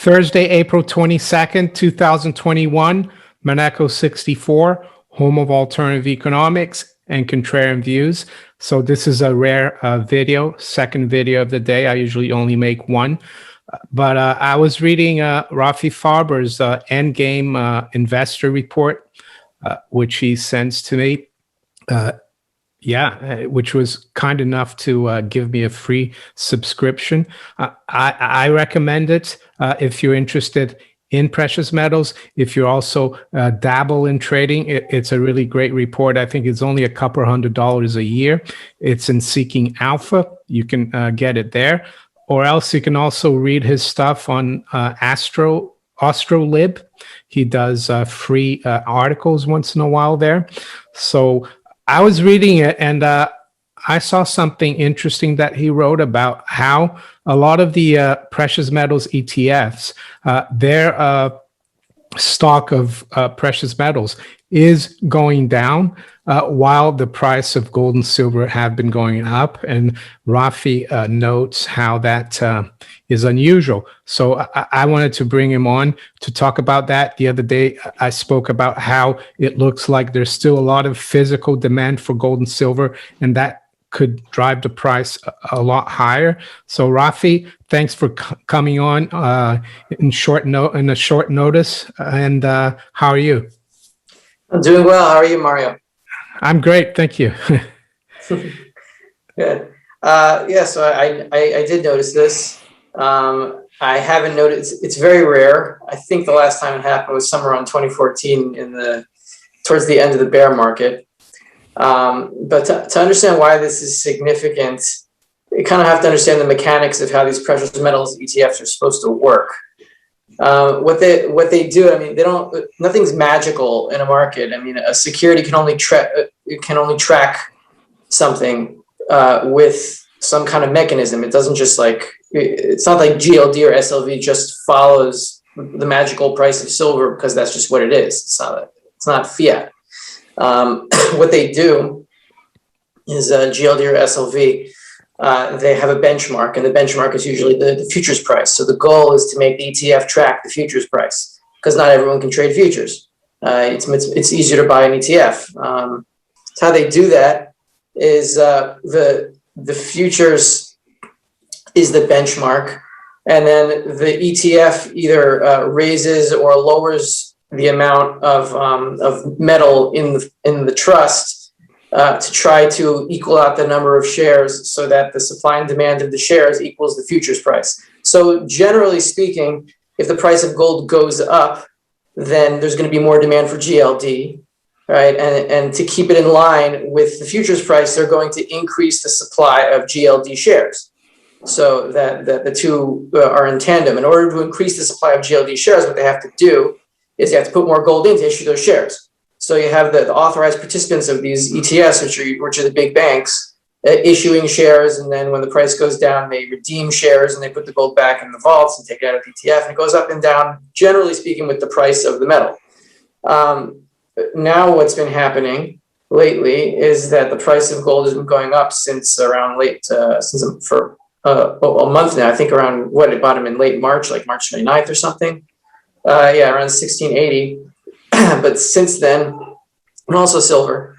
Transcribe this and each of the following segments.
Thursday, April 22nd, 2021, Monaco 64, home of alternative economics and contrarian views. So this is a rare video, second video of the day. I usually only make one. But I was reading Rafi Farber's Endgame investor report, which he sends to me. Which was kind enough to give me a free subscription. I recommend it if you're interested in precious metals. If you also dabble in trading, it's a really great report. I think it's only a couple $100 a year. It's in Seeking Alpha. You can get it there. Or else you can also read his stuff on Astrolib. He does free articles once in a while there. So I was reading it and I saw something interesting that he wrote about how a lot of the precious metals ETFs, their stock of precious metals is going down while the price of gold and silver have been going up. And Rafi notes how that is unusual. So I wanted to bring him on to talk about that. The other day, I spoke about how it looks like there's still a lot of physical demand for gold and silver, and that could drive the price a lot higher. So Rafi, thanks for coming on in a short notice. And how are you? I'm doing well. How are you, Mario? I'm great, thank you. Good. So I did notice this. I haven't noticed. It's very rare. I think the last time it happened was somewhere around 2014 towards the end of the bear market. But to understand why this is significant, you kind of have to understand the mechanics of how these precious metals ETFs are supposed to work. What they do, I mean, nothing's magical in a market. I mean, a security can only track something with some kind of mechanism. It doesn't just it's not like GLD or SLV just follows the magical price of silver because that's just what it is. It's not fiat. What they do is GLD or SLV, they have a benchmark, and the benchmark is usually the futures price. So the goal is to make the ETF track the futures price because not everyone can trade futures. It's easier to buy an ETF. So how they do that is the futures is the benchmark, and then the ETF either raises or lowers the amount of metal in the trust to try to equal out the number of shares so that the supply and demand of the shares equals the futures price. So generally speaking, if the price of gold goes up, then there's going to be more demand for GLD, right? And to keep it in line with the futures price, they're going to increase the supply of GLD shares so that the two are in tandem. In order to increase the supply of GLD shares, what they have to do is you have to put more gold in to issue those shares. So you have the authorized participants of these ETFs, which are the big banks, issuing shares, and then when the price goes down, they redeem shares and they put the gold back in the vaults and take it out of the ETF, and it goes up and down, generally speaking, with the price of the metal. Now what's been happening lately is that the price of gold has been going up since around for a month now. I think around it bottomed in late March, like March 29th or something. Around 1680. But since then, and also silver,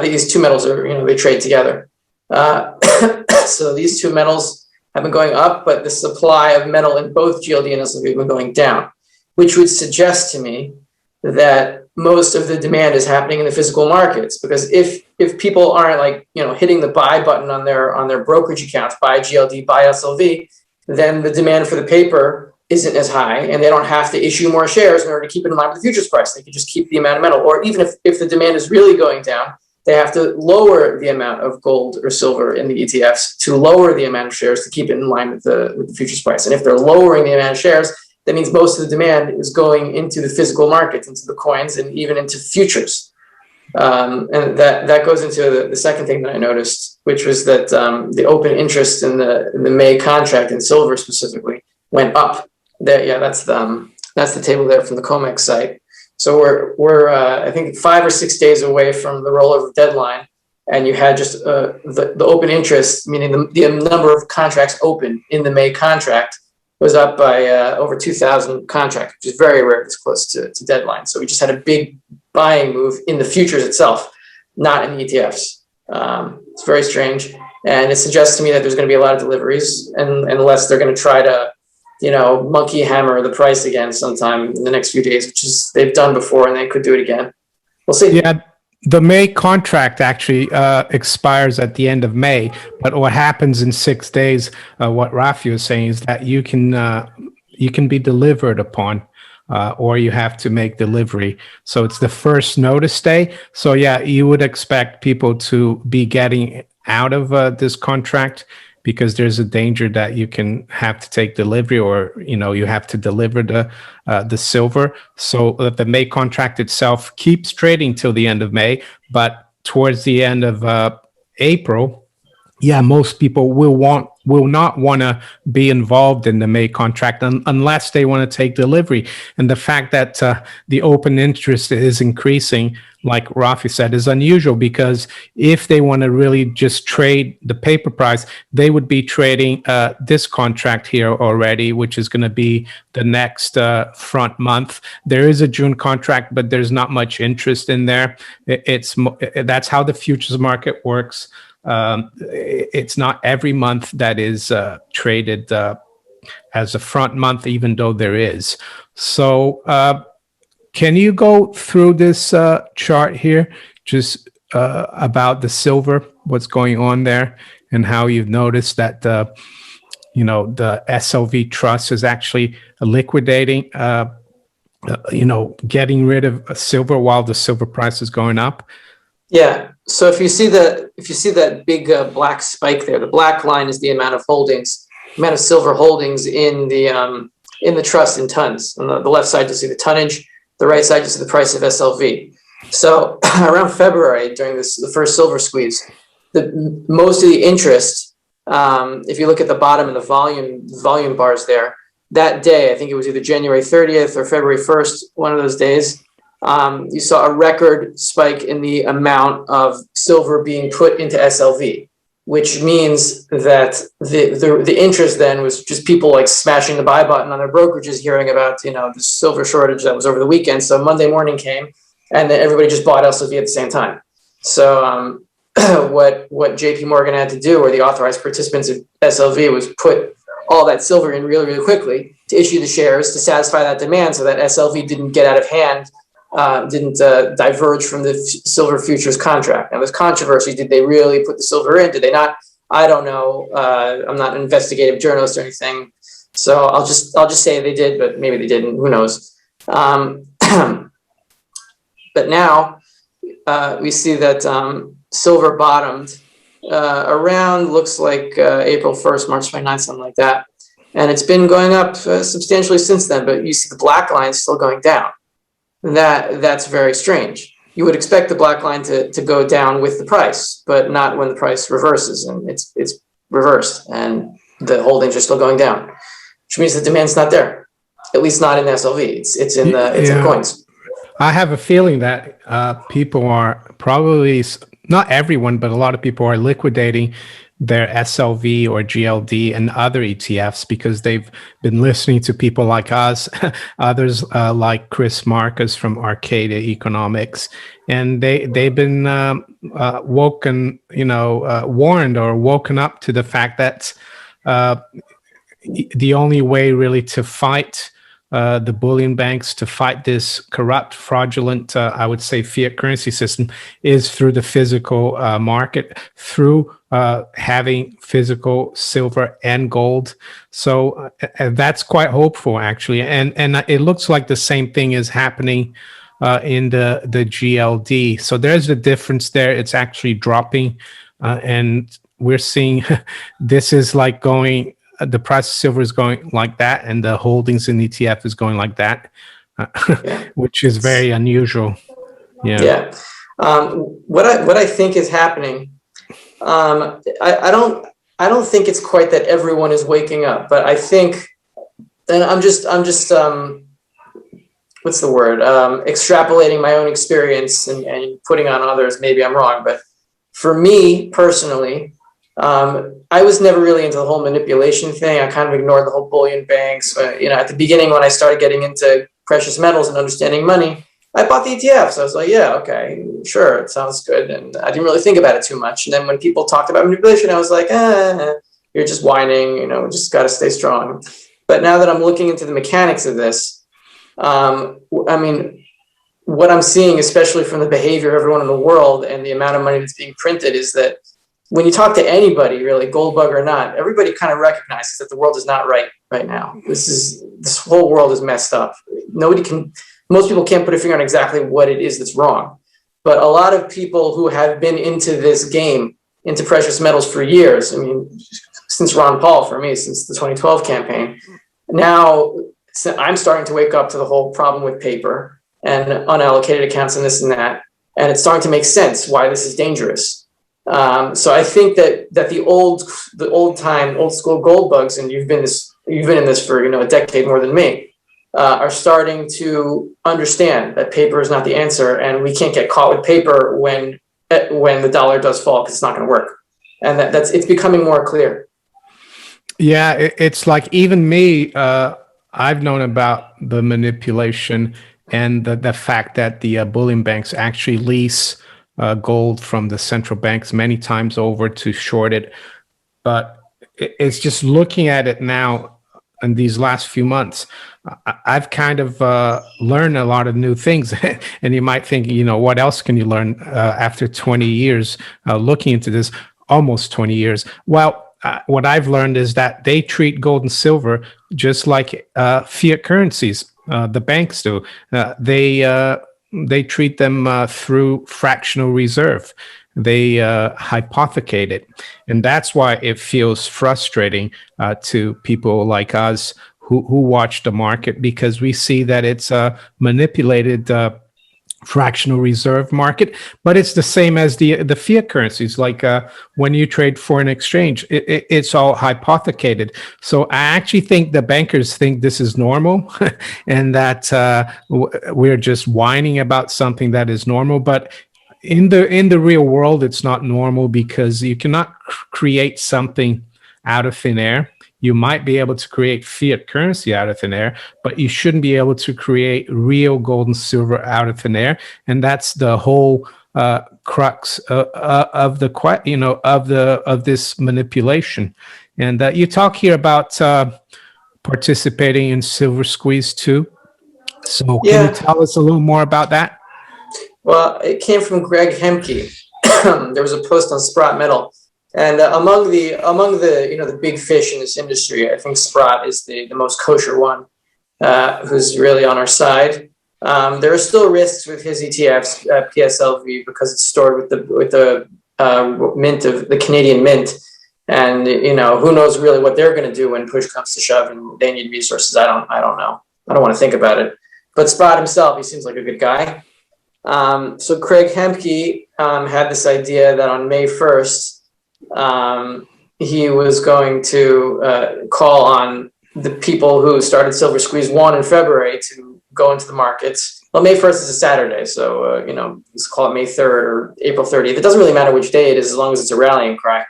these two metals are, they trade together. So these two metals have been going up, but the supply of metal in both GLD and SLV have been going down, which would suggest to me that most of the demand is happening in the physical markets. Because if people aren't hitting the buy button on their brokerage accounts, buy GLD, buy SLV, then the demand for the paper isn't as high, and they don't have to issue more shares in order to keep it in line with the futures price. They can just keep the amount of metal. Or even if the demand is really going down, they have to lower the amount of gold or silver in the ETFs to lower the amount of shares to keep it in line with the futures price. And if they're lowering the amount of shares, that means most of the demand is going into the physical markets, into the coins, and even into futures. And that goes into the second thing that I noticed, which was that the open interest in the May contract in silver specifically went up. That's the table there from the COMEX site. So we're I think 5 or 6 days away from the rollover deadline, and you had just the open interest, meaning the number of contracts open in the May contract, was up by over 2,000 contracts, which is very rare this close to deadline. So we just had a big buying move in the futures itself, not in the ETFs. It's very strange. And it suggests to me that there's going to be a lot of deliveries, and unless they're going to try to, monkey hammer the price again sometime in the next few days, which is they've done before, and they could do it again. We'll see. Yeah, the May contract actually expires at the end of May, but what happens in 6 days, what Rafi was saying, is that you can be delivered upon, or you have to make delivery. So it's the first notice day. So yeah, you would expect people to be getting out of this contract, because there's a danger that you can have to take delivery, or you have to deliver the silver. So that the May contract itself keeps trading till the end of May, but towards the end of April, yeah, most people will not want to be involved in the May contract unless they want to take delivery. And the fact that the open interest is increasing, like Rafi said, is unusual, because if they want to really just trade the paper price, they would be trading this contract here already, which is going to be the next front month. There is a June contract, but there's not much interest in there. That's how the futures market works. It's not every month that is traded as a front month, even though there is. So can you go through this chart here, just about the silver, what's going on there, and how you've noticed that the SLV trust is actually liquidating, getting rid of silver while the silver price is going up? Yeah. So if you see that big black spike there, the black line is the amount of silver holdings in the trust in tons. On the left side, you see the tonnage. The right side, you see the price of SLV. So around February, during the first silver squeeze, most of the interest, if you look at the bottom of the volume bars there, that day, I think it was either January 30th or February 1st, one of those days, you saw a record spike in the amount of silver being put into SLV, which means that the interest then was just people like smashing the buy button on their brokerages, hearing about the silver shortage that was over the weekend. So Monday morning came, and then everybody just bought SLV at the same time. So what JP Morgan had to do, or the authorized participants of SLV, was put all that silver in really, really quickly to issue the shares to satisfy that demand, so that SLV didn't get out of hand, didn't diverge from the silver futures contract. Now, there's controversy. Did they really put the silver in? Did they not? I don't know. I'm not an investigative journalist or anything, so I'll just say they did, but maybe they didn't. Who knows? But now we see that silver bottomed around, looks like April 1st, March 29th, something like that. And it's been going up substantially since then, but you see the black line still going down. That's very strange. You would expect the black line to go down with the price, but not when the price reverses, and it's reversed, and the holdings are still going down, which means the demand's not there, at least not in SLV. It's in the coins. I have a feeling that people are probably, not everyone, but a lot of people are liquidating their SLV or GLD and other ETFs because they've been listening to people like us, others like Chris Marcus from Arcadia Economics, and they've been warned or woken up to the fact that the only way really to fight the bullion banks, to fight this corrupt, fraudulent, I would say, fiat currency system, is through the physical market, through having physical silver and gold. So that's quite hopeful, actually. And it looks like the same thing is happening in the GLD. So there's a difference there. It's actually dropping. And we're seeing this is like going, the price of silver is going like that, and the holdings in ETF is going like that, which is very unusual. Yeah. What I think is happening, I don't think it's quite that everyone is waking up, but I think, and I'm just what's the word? Extrapolating my own experience and putting on others. Maybe I'm wrong, but for me personally, I was never really into the whole manipulation thing. I kind of ignored the whole bullion banks. At the beginning, when I started getting into precious metals and understanding money, I bought the ETFs. I was like, yeah, okay, sure, it sounds good. And I didn't really think about it too much. And then when people talked about manipulation, I was like, you're just whining, we just got to stay strong. But now that I'm looking into the mechanics of this, I mean, what I'm seeing, especially from the behavior of everyone in the world and the amount of money that's being printed, is that when you talk to anybody, really, gold bug or not, everybody kind of recognizes that the world is not right now. This whole world is messed up. Most people can't put a finger on exactly what it is that's wrong. But a lot of people who have been into this game, into precious metals for years, I mean, since Ron Paul, for me, since the 2012 campaign, now I'm starting to wake up to the whole problem with paper and unallocated accounts and this and that. And it's starting to make sense why this is dangerous. So I think that the old school gold bugs, and you've been in this for a decade more than me, are starting to understand that paper is not the answer, and we can't get caught with paper when the dollar does fall, because it's not going to work, and it's becoming more clear. Yeah, it's like even me. I've known about the manipulation and the fact that the bullion banks actually lease gold from the central banks many times over to short it. But it's just looking at it now in these last few months, I've kind of learned a lot of new things. And you might think, what else can you learn after 20 years looking into this, almost 20 years? Well, what I've learned is that they treat gold and silver just like fiat currencies. The banks do. They treat them through fractional reserve. They hypothecate it. And that's why it feels frustrating to people like us who watch the market, because we see that it's a manipulated fractional reserve market. But it's the same as the fiat currencies. Like when you trade foreign exchange, it's all hypothecated. So I actually think the bankers think this is normal and that we're just whining about something that is normal. But in the real world, it's not normal, because you cannot create something out of thin air. You might be able to create fiat currency out of thin air, but you shouldn't be able to create real gold and silver out of thin air. And that's the whole crux of this manipulation. And you talk here about participating in silver squeeze too. So can you tell us a little more about that? Well, it came from Greg Hemke. There was a post on Sprott Metal, and among the big fish in this industry, I think Sprott is the most kosher one, who's really on our side. There are still risks with his ETFs, PSLV, because it's stored with the mint of the Canadian Mint, and who knows really what they're going to do when push comes to shove and they need resources. I don't know. I don't want to think about it. But Sprott himself, he seems like a good guy. So Craig Hemke had this idea that on May 1st, he was going to call on the people who started Silver Squeeze 1 in February to go into the markets. Well, May 1st is a Saturday, so, let's call it May 3rd or April 30th. It doesn't really matter which day it is, as long as it's a rallying cry.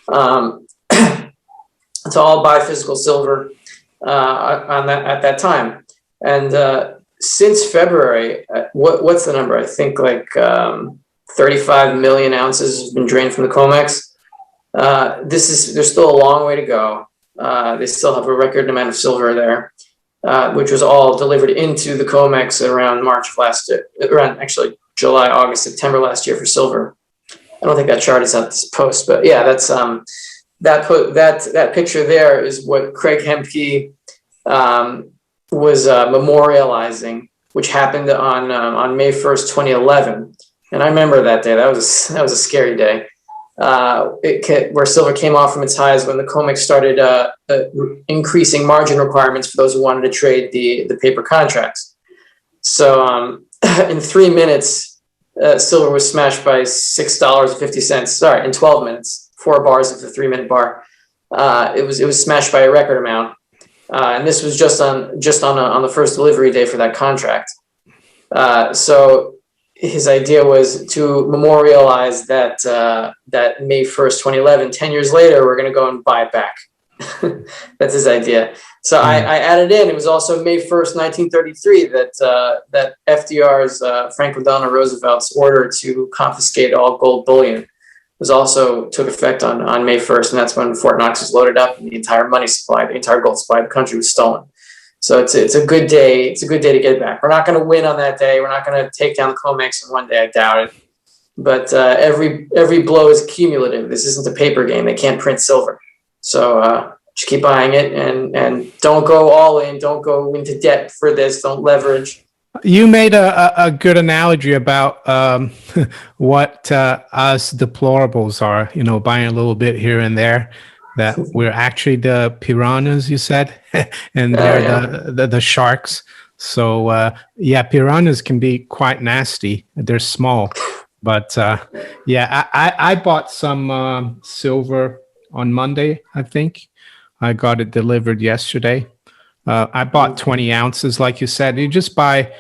To all buy physical silver at that time. And since February, what's the number? I think like 35 million ounces has been drained from the COMEX. There's still a long way to go. They still have a record amount of silver there, which was all delivered into the COMEX around March of last year, around actually July, August, September last year for silver. I don't think that chart is at this post, but yeah, that's that picture there is what Craig Hemke was memorializing, which happened on May 1st, 2011. And I remember that day. That was a scary day. Where silver came off from its highs when the COMEX started increasing margin requirements for those who wanted to trade the paper contracts. So in 3 minutes, silver was smashed by $6.50. Sorry, in 12 minutes, 4 bars of the 3-minute bar. It was smashed by a record amount, and this was just on the first delivery day for that contract. So his idea was to memorialize that that May 1st, 2011. 10 years later, we're going to go and buy it back. That's his idea. So I added in. It was also May 1st, 1933, that FDR's Franklin Delano Roosevelt's order to confiscate all gold bullion was also took effect on May 1st, and that's when Fort Knox was loaded up and the entire money supply, the entire gold supply of the country was stolen. So it's a good day. It's a good day to get it back. We're not going to win on that day. We're not going to take down the COMEX in one day. I doubt it. But every blow is cumulative. This isn't a paper game. They can't print silver. So just keep buying it and don't go all in. Don't go into debt for this. Don't leverage. You made a good analogy about what us deplorables are, buying a little bit here and there, that we're actually the piranhas, you said, and they're the sharks. So, piranhas can be quite nasty. They're small. But, I bought some silver on Monday, I think. I got it delivered yesterday. I bought 20 ounces, like you said. You just buy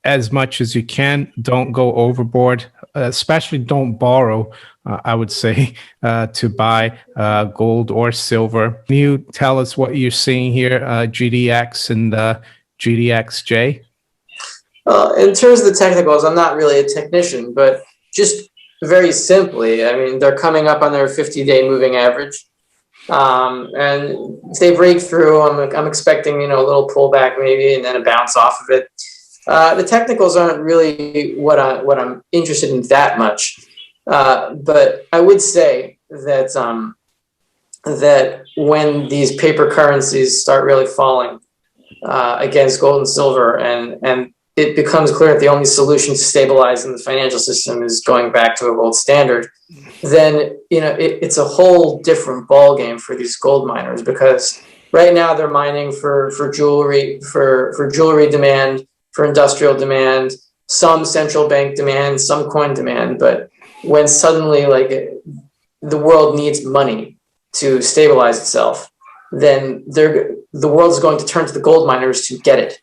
as much as you can. Don't go overboard, especially don't borrow, I would say, to buy gold or silver. Can you tell us what you're seeing here, GDX and GDXJ? In terms of the technicals, I'm not really a technician, but just very simply, I mean, they're coming up on their 50-day moving average. And if they break through, I'm expecting, a little pullback maybe, and then a bounce off of it. The technicals aren't really what I'm interested in that much. But I would say that that when these paper currencies start really falling against gold and silver, and it becomes clear that the only solution to stabilizing the financial system is going back to a gold standard, then it's a whole different ballgame for these gold miners, because right now they're mining for jewelry, for jewelry demand, for industrial demand, some central bank demand, some coin demand. But when suddenly the world needs money to stabilize itself, then the world is going to turn to the gold miners to get it.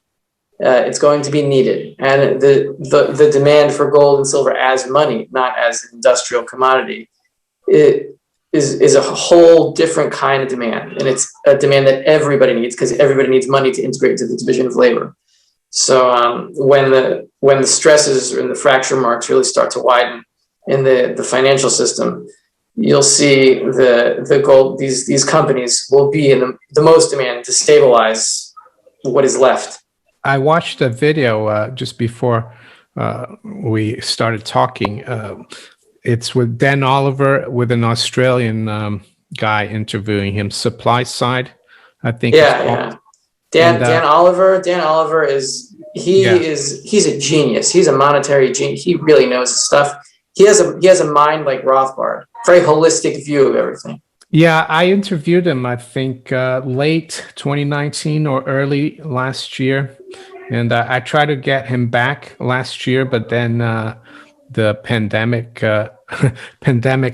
It's going to be needed, and the demand for gold and silver as money, not as an industrial commodity, it is a whole different kind of demand, and it's a demand that everybody needs, because everybody needs money to integrate into the division of labor. So when the stresses and the fracture marks really start to widen in the financial system, you'll see the gold, these companies will be in the most demand to stabilize what is left. I watched a video just before we started talking. It's with Dan Oliver, with an Australian guy interviewing him, Supply Side, I think. Yeah. Dan Oliver is he's a genius. He's a monetary genius. He really knows his stuff. He has a mind like Rothbard, very holistic view of everything. Yeah, I interviewed him, I think, late 2019 or early last year. And I tried to get him back last year, but then the pandemic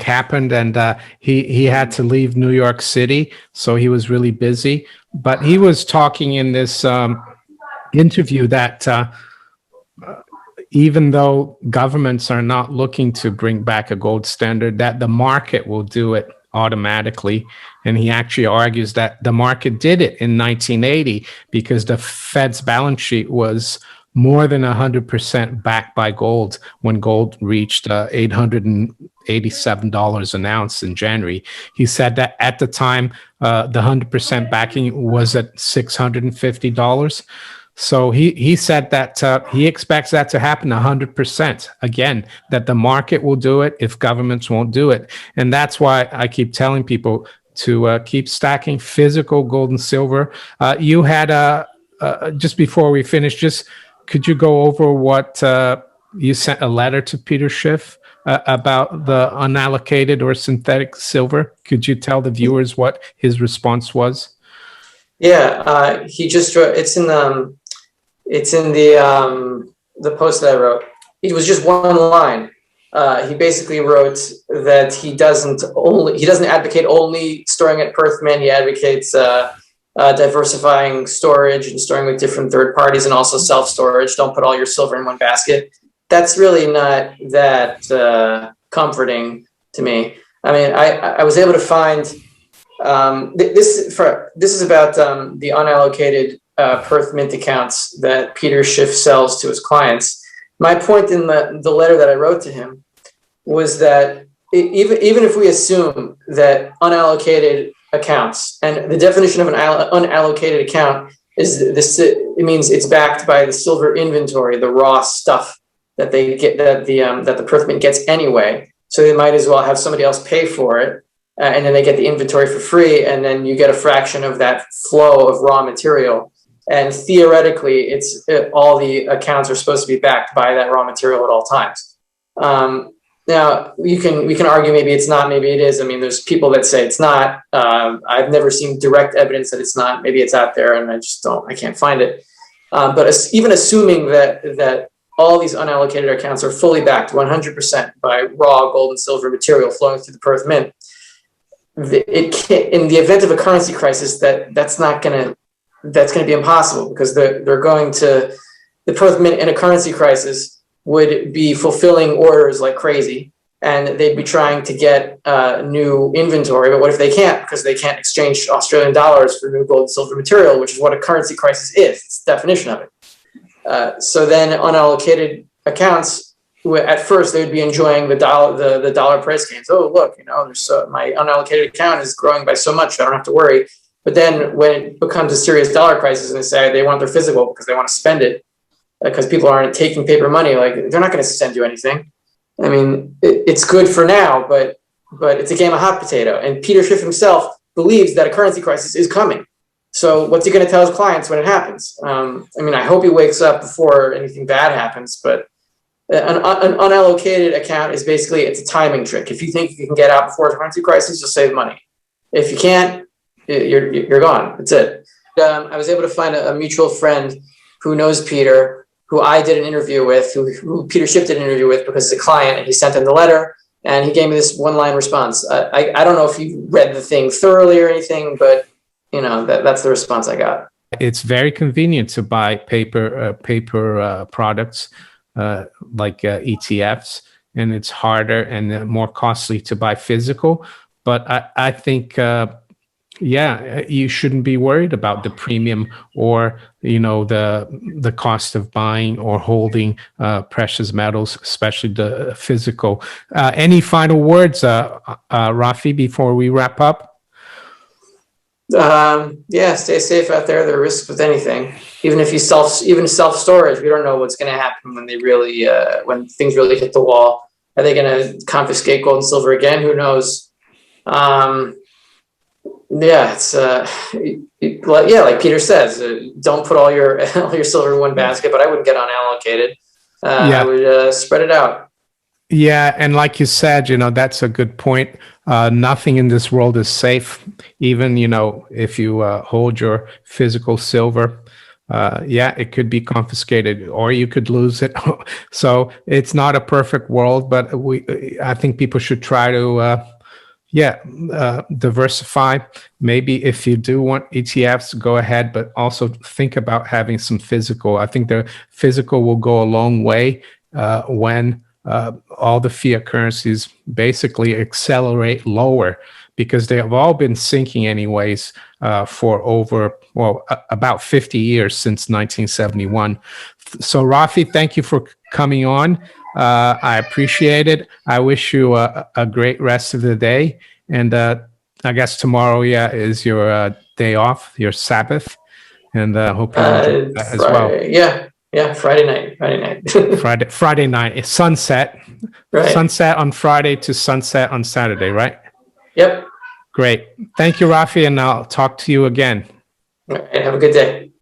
happened, and he had to leave New York City. So he was really busy. But he was talking in this interview that even though governments are not looking to bring back a gold standard, that the market will do it automatically. And he actually argues that the market did it in 1980 because the Fed's balance sheet was more than 100% backed by gold when gold reached $887 an ounce in January. He said that at the time, the 100% backing was at $650. So he said that he expects that to happen 100% again, that the market will do it if governments won't do it. And that's why I keep telling people to keep stacking physical gold and silver. You had just before we finish, could you go over what you sent a letter to Peter Schiff about the unallocated or synthetic silver? Could you tell the viewers what his response was? Yeah, he just wrote, it's in the post that I wrote. It was just one line. He basically wrote that he doesn't advocate only storing at Perthman. He advocates diversifying storage and storing with different third parties, and also self-storage. Don't put all your silver in one basket. that's really not that comforting to me. I mean, I was able to find this is about the unallocated Perth Mint accounts that Peter Schiff sells to his clients. My point in the letter that I wrote to him was that even if we assume that unallocated accounts, and the definition of an unallocated account is this, it means it's backed by the silver inventory, the raw stuff that they get, that the Perth Mint gets anyway. So they might as well have somebody else pay for it, and then they get the inventory for free, and then you get a fraction of that flow of raw material. And theoretically, all the accounts are supposed to be backed by that raw material at all times. Now we can argue maybe it's not, maybe it is. I mean, there's people that say it's not. I've never seen direct evidence that it's not. Maybe it's out there, and I can't find it. But even assuming that all these unallocated accounts are fully backed 100% by raw gold and silver material flowing through the Perth Mint, in the event of a currency crisis, that's going to be impossible, because the Perth Mint in a currency crisis would be fulfilling orders like crazy, and they'd be trying to get new inventory. But what if they can't, because they can't exchange Australian dollars for new gold and silver material, which is what a currency crisis is. It's the definition of it. So then unallocated accounts, at first they would be enjoying the dollar price gains. Oh, look, my unallocated account is growing by so much, I don't have to worry. But then when it becomes a serious dollar crisis and they say they want their physical because they want to spend it, because people aren't taking paper money, like, they're not going to send you anything. I mean, it's good for now, but it's a game of hot potato. And Peter Schiff himself believes that a currency crisis is coming. So what's he going to tell his clients when it happens? I mean, I hope he wakes up before anything bad happens, but an unallocated account is basically, it's a timing trick. If you think you can get out before a currency crisis, you'll save money. If you can't, you're gone. That's it. I was able to find a mutual friend who knows Peter, who I did an interview with, who Peter Schiff did an interview with because he's a client, and he sent him the letter, and he gave me this one-line response. I don't know if you read the thing thoroughly or anything, but that's the response I got. It's very convenient to buy paper products like ETFs, and it's harder and more costly to buy physical. But I think you shouldn't be worried about the premium or the cost of buying or holding precious metals, especially the physical. Any final words, Rafi, before we wrap up? Stay safe out there. There are risks with anything. Even if even self-storage, we don't know what's going to happen when when things really hit the wall. Are they going to confiscate gold and silver again? Who knows? It's like Peter says, don't put all your silver in one basket, but I wouldn't get unallocated. I would spread it out. Yeah, and like you said, that's a good point. Nothing in this world is safe. Even, if you hold your physical silver, it could be confiscated or you could lose it. So it's not a perfect world, but I think people should try to diversify. Maybe if you do want ETFs, go ahead, but also think about having some physical. I think the physical will go a long way when all the fiat currencies basically accelerate lower, because they have all been sinking anyways for about 50 years since 1971. So Rafi, thank you for coming on. I appreciate it. I wish you a great rest of the day. And I guess tomorrow, is your day off, your Sabbath. And hope you enjoy that as well. Yeah, Friday night. Friday night. It's sunset. Right. Sunset on Friday to sunset on Saturday, right? Yep. Great. Thank you, Rafi, and I'll talk to you again. All right, have a good day.